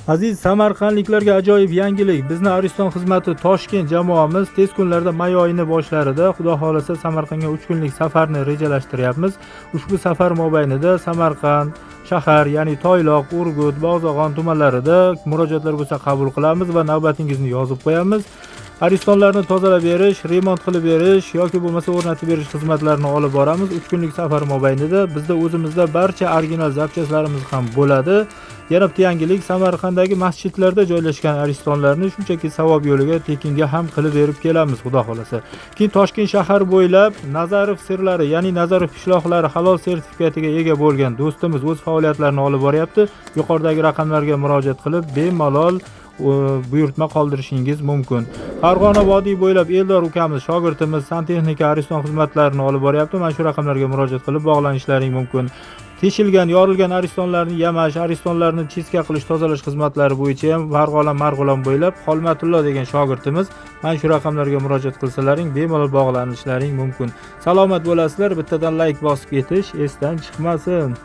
Aziz samarqandliklarga ajoyib yangilik. Bizni Ariston xizmati Toshkent jamoamiz tez kunlarda may oyining boshlarida Xudo xolasa Samarqandga 3 kunlik safarni rejalashtiryapmiz. Ushbu safar mobaynida Samarqand shahar, ya'ni Toyloq, Urgut, Bog'zog'on tumanlarida murojaatlar bo'lsa qabul qilamiz va navbatingizni yozib qo'yamiz. Aristonlarni tozalab berish, remont qilib berish yoki bo'lmasa o'rnatib berish xizmatlarini olib boramiz. 3 kunlik safar mobaynida bizda o'zimizda barcha original zapchastlarimiz ham bo'ladi. Yana bitta yangilik, Samarqanddagi masjidlarda joylashgan aristonlarni shunchaki savob yo'liga tekinga ham qilib berib kelamiz, Xudo xolasa. Keyin Toshkent shahar bo'ylab Nazarov sirlari, ya'ni Nazarov pishloqlari halol sertifikatiga ega bo'lgan do'stimiz o'z faoliyatlarini olib boryapti. Yuqoridagi raqamlarga murojaat qilib bemalol buyurtma qoldirishingiz mumkin. Farg'ona vodiy bo'ylab Eldor ukamiz, shogirdimiz santexnika ariston xizmatlarini olib boryapti. Mana shu raqamlarga murojaat qilib bog'lanishlaring mumkin. Teshilgan, yorilgan aristonlarni yamash, aristonlarni chiska qilish, tozalash xizmatlari bo'yicha ham Marg'ilon bo'ylab Xolmatullo degan shogirdimiz mana shu raqamlarga murojaat qilsalaring bemalol bog'lanishlaring mumkin. Salomat bo'lasizlar, bittadan like bosib ketish esdan chiqmasin.